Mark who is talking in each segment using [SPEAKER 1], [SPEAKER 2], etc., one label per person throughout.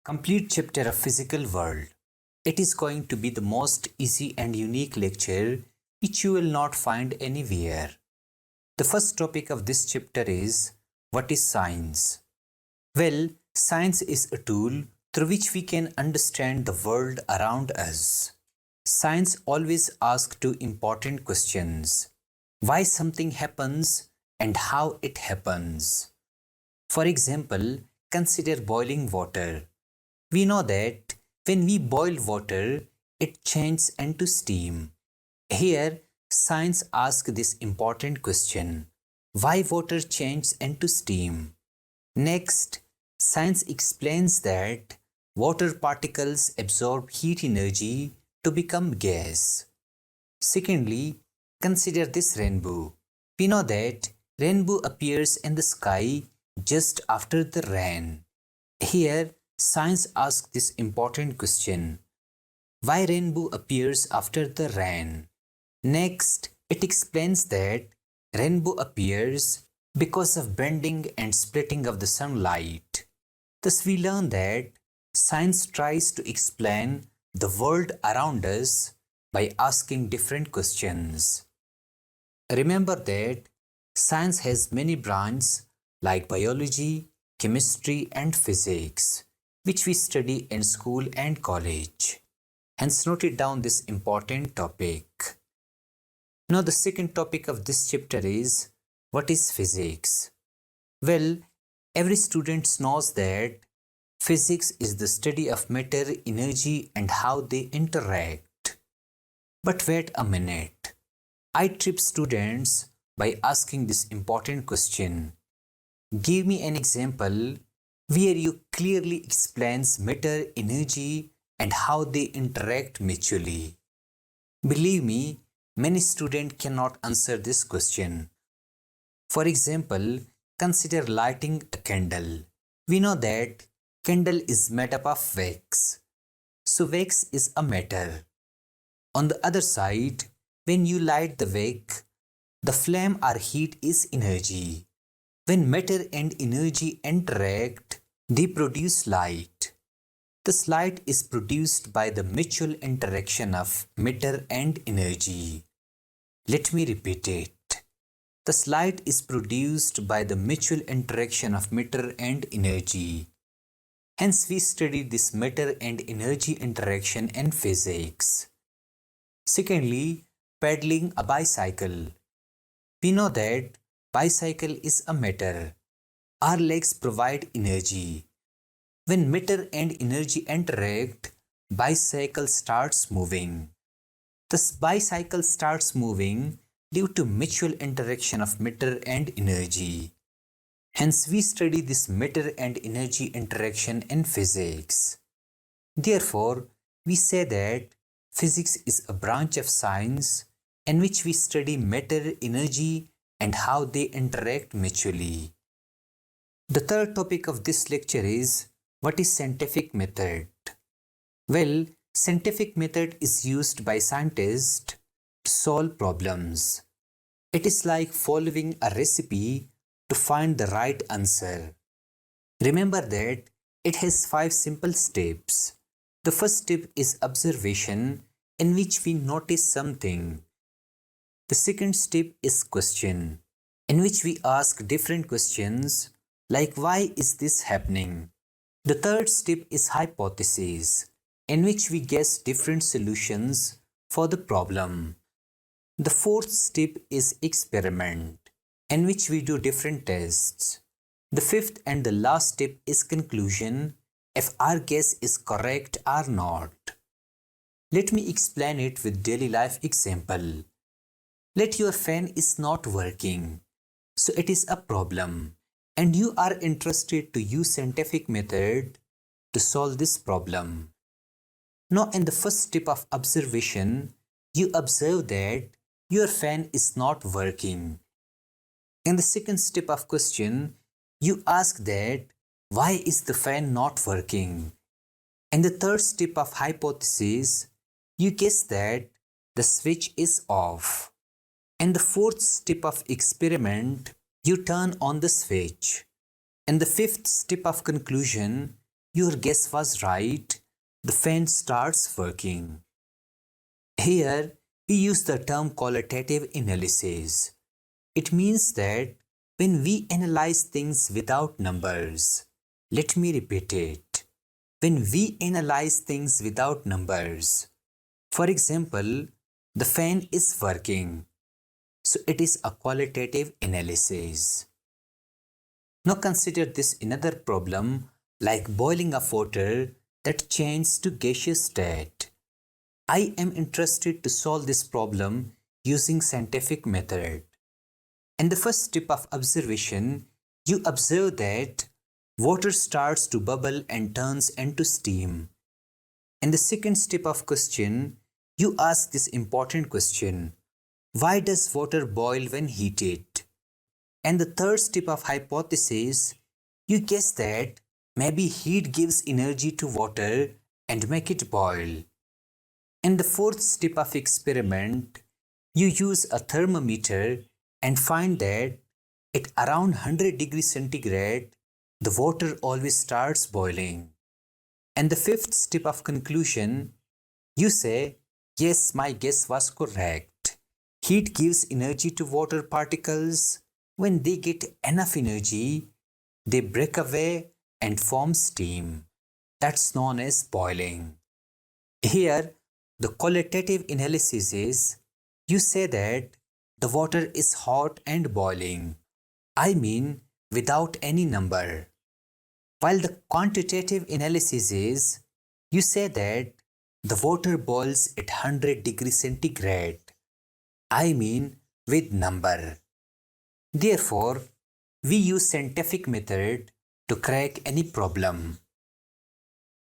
[SPEAKER 1] complete chapter of physical world. It is going to be the most easy and unique lecture which you will not find anywhere. The first topic of this chapter is what is science? Well, science is a tool through which we can understand the world around us. Science always asks two important questions: why something happens and how it happens. For example, consider boiling water. We know that when we boil water, it changes into steam. Here, science asks this important question: why water changes into steam? Next, science explains that water particles absorb heat energy to become gas. Secondly, consider this rainbow. We know that rainbow appears in the sky just after the rain. Here, science asks this important question: why rainbow appears after the rain? Next, it explains that rainbow appears because of bending and splitting of the sunlight. Thus, we learn that science tries to explain the world around us by asking different questions. Remember that science has many branches like biology, chemistry, and physics, which we study in school and college. Hence, note it down this important topic. Now, the second topic of this chapter is what is physics? Well, every student knows that physics is the study of matter, energy, and how they interact. But wait a minute. I trip students by asking this important question: give me an example where you clearly explains matter, energy, and how they interact mutually. Believe me, many students cannot answer this question. For example, consider lighting a candle. We know that candle is made up of wax. So wax is a matter. On the other side, when you light the wax, the flame or heat is energy. When matter and energy interact, they produce light. This light is produced by the mutual interaction of matter and energy. Let me repeat it. This light is produced by the mutual interaction of matter and energy. Hence, we study this matter and energy interaction in physics. Secondly, pedaling a bicycle. We know that bicycle is a matter. Our legs provide energy. When matter and energy interact, bicycle starts moving. Thus, bicycle starts moving due to mutual interaction of matter and energy. Hence, we study this matter and energy interaction in physics. Therefore, we say that physics is a branch of science in which we study matter, energy, and how they interact mutually. The third topic of this lecture is what is scientific method? Well, scientific method is used by scientists to solve problems. It is like following a recipe to find the right answer. Remember that it has 5 simple steps. The first step is observation, in which we notice something. The second step is question, in which we ask different questions like why is this happening? The third step is hypothesis, in which we guess different solutions for the problem. The fourth step is experiment, in which we do different tests. The fifth and the last step is conclusion, if our guess is correct or not. Let me explain it with daily life example. Let your fan is not working, so it is a problem, and you are interested to use scientific method to solve this problem. Now, in the first step of observation, you observe that your fan is not working. In the second step of question, you ask that why is the fan not working? In the third step of hypothesis, you guess that the switch is off. In the fourth step of experiment, you turn on the switch. In the fifth step of conclusion, your guess was right. The fan starts working. Here, we use the term qualitative analysis. It means that when we analyze things without numbers, let me repeat it. When we analyze things without numbers, for example, the fan is working, so it is a qualitative analysis. Now consider this another problem like boiling of water that changes to gaseous state. I am interested to solve this problem using scientific method. In the first step of observation, you observe that water starts to bubble and turns into steam. In the second step of question, you ask this important question: why does water boil when heated? And the third step of hypothesis, you guess that maybe heat gives energy to water and make it boil. In the fourth step of experiment, you use a thermometer and find that at around 100 degrees centigrade, the water always starts boiling. And the fifth step of conclusion, you say, yes, my guess was correct. Heat gives energy to water particles. When they get enough energy, they break away and form steam. That's known as boiling. Here, the qualitative analysis is, you say that the water is hot and boiling. I mean, without any number. While the quantitative analysis is, you say that the water boils at 100 degrees centigrade. I mean, with number. Therefore, we use scientific method to crack any problem.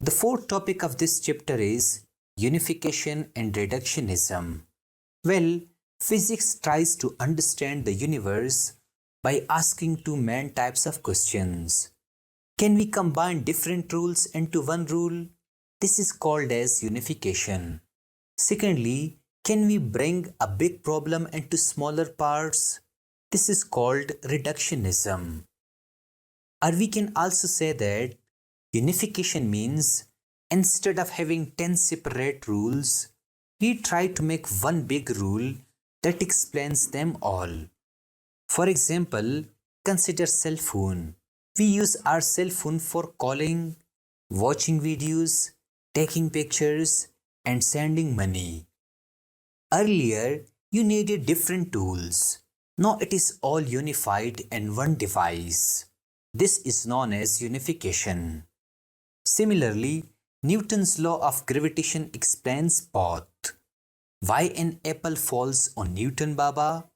[SPEAKER 1] The fourth topic of this chapter is unification and reductionism. Well, physics tries to understand the universe by asking two main types of questions. Can we combine different rules into one rule? This is called as unification. Secondly, can we bring a big problem into smaller parts? This is called reductionism. Or we can also say that unification means instead of having 10 separate rules, we try to make one big rule that explains them all. For example, consider cell phone. We use our cell phone for calling, watching videos, taking pictures, and sending money. Earlier, you needed different tools. Now it is all unified in one device. This is known as unification. Similarly, Newton's law of gravitation explains both. Why an apple falls on Newton Baba?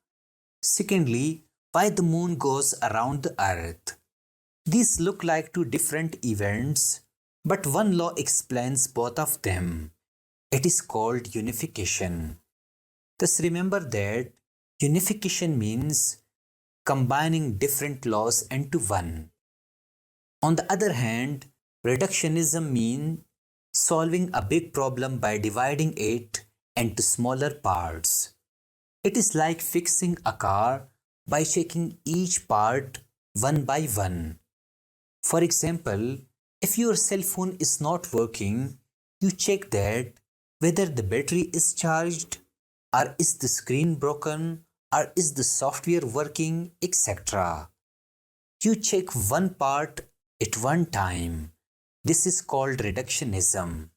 [SPEAKER 1] Secondly, why the moon goes around the earth. These look like two different events, but one law explains both of them. It is called unification. Thus remember that unification means combining different laws into one. On the other hand, reductionism means solving a big problem by dividing it into smaller parts. It is like fixing a car by checking each part one by one. For example, if your cell phone is not working, you check that whether the battery is charged, or is the screen broken, or is the software working, etc. You check one part at one time. This is called reductionism.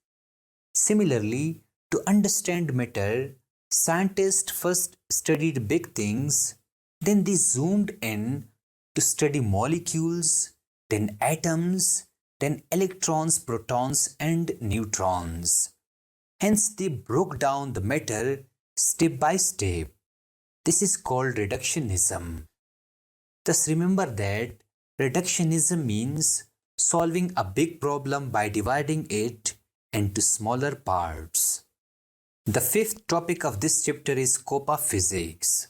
[SPEAKER 1] Similarly, to understand matter, scientists first studied big things, then they zoomed in to study molecules, then atoms, then electrons, protons, and neutrons. Hence, they broke down the matter step by step. This is called reductionism. Thus, remember that reductionism means solving a big problem by dividing it into smaller parts. The fifth topic of this chapter is scope of physics.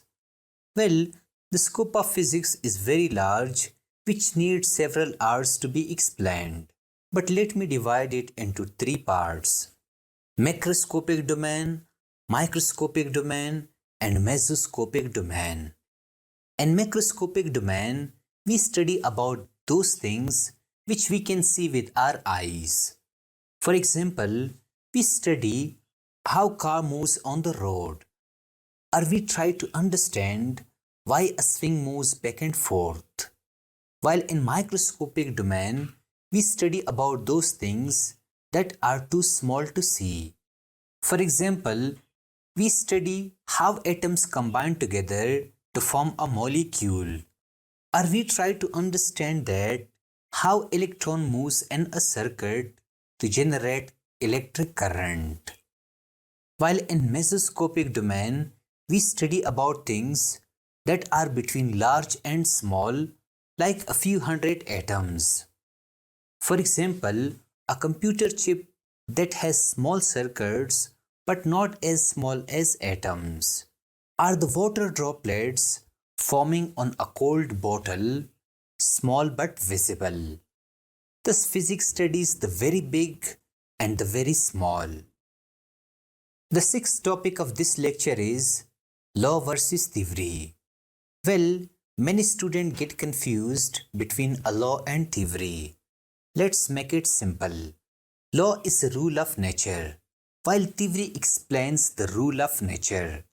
[SPEAKER 1] Well, the scope of physics is very large, which needs several hours to be explained. But let me divide it into three parts: macroscopic domain, microscopic domain, and mesoscopic domain. In macroscopic domain, we study about those things which we can see with our eyes. For example, we study how car moves on the road, or we try to understand why a swing moves back and forth. While in microscopic domain, we study about those things that are too small to see. For example, we study how atoms combine together to form a molecule, or we try to understand that how electron moves in a circuit to generate electric current. While in mesoscopic domain, we study about things that are between large and small, like a few hundred atoms. For example, a computer chip that has small circuits but not as small as atoms, are the water droplets forming on a cold bottle, small but visible. Thus, physics studies the very big and the very small. The sixth topic of this lecture is law versus theory. Well, many students get confused between a law and theory. Let's make it simple. Law is a rule of nature, while theory explains the rule of nature.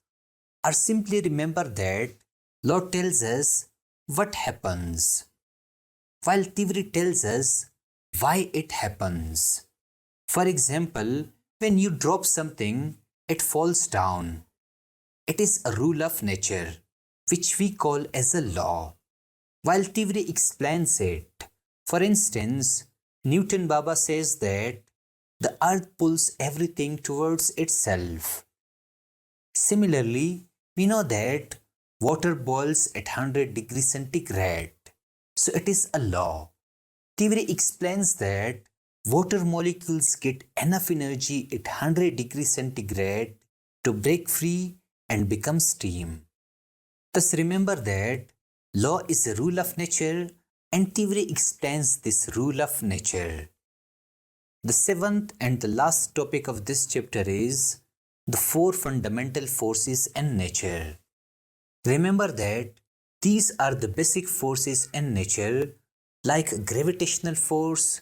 [SPEAKER 1] Or simply remember that law tells us what happens, while theory tells us why it happens. For example, when you drop something, it falls down. It is a rule of nature, which we call as a law, while theory explains it. For instance, Newton Baba says that the earth pulls everything towards itself. Similarly, we know that water boils at 100 degrees centigrade, so it is a law. Theory explains that water molecules get enough energy at 100 degrees centigrade to break free and become steam. Thus remember that law is a rule of nature and theory explains this rule of nature. The seventh and the last topic of this chapter is the four fundamental forces in nature. Remember that these are the basic forces in nature like gravitational force,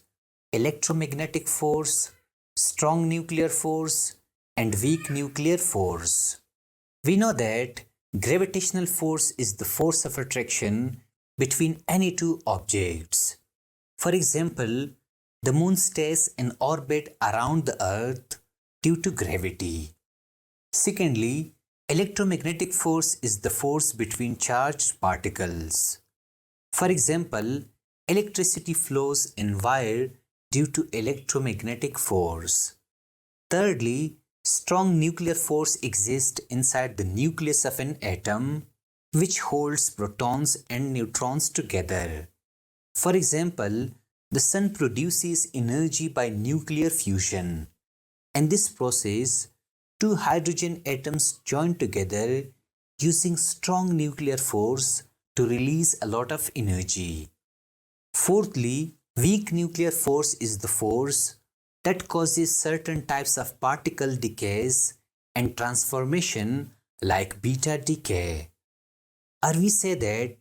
[SPEAKER 1] electromagnetic force, strong nuclear force, and weak nuclear force. We know that gravitational force is the force of attraction between any two objects. For example, the moon stays in orbit around the earth due to gravity. Secondly, electromagnetic force is the force between charged particles. For example, electricity flows in wire due to electromagnetic force. Thirdly, strong nuclear force exists inside the nucleus of an atom, which holds protons and neutrons together. For example, the sun produces energy by nuclear fusion. In this process, two hydrogen atoms join together using strong nuclear force to release a lot of energy. Fourthly, weak nuclear force is the force that causes certain types of particle decays and transformation like beta decay. Or we say that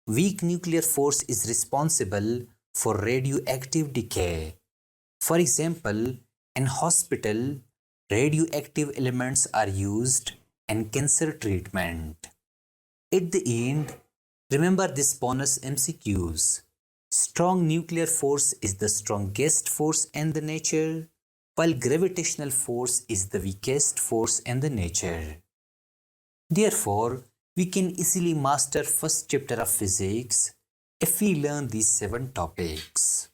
[SPEAKER 1] weak nuclear force is responsible for radioactive decay. For example, in hospital, radioactive elements are used in cancer treatment. At the end, remember this bonus MCQs. Strong nuclear force is the strongest force in the nature, while gravitational force is the weakest force in the nature. Therefore, we can easily master first chapter of physics if we learn these 7 topics.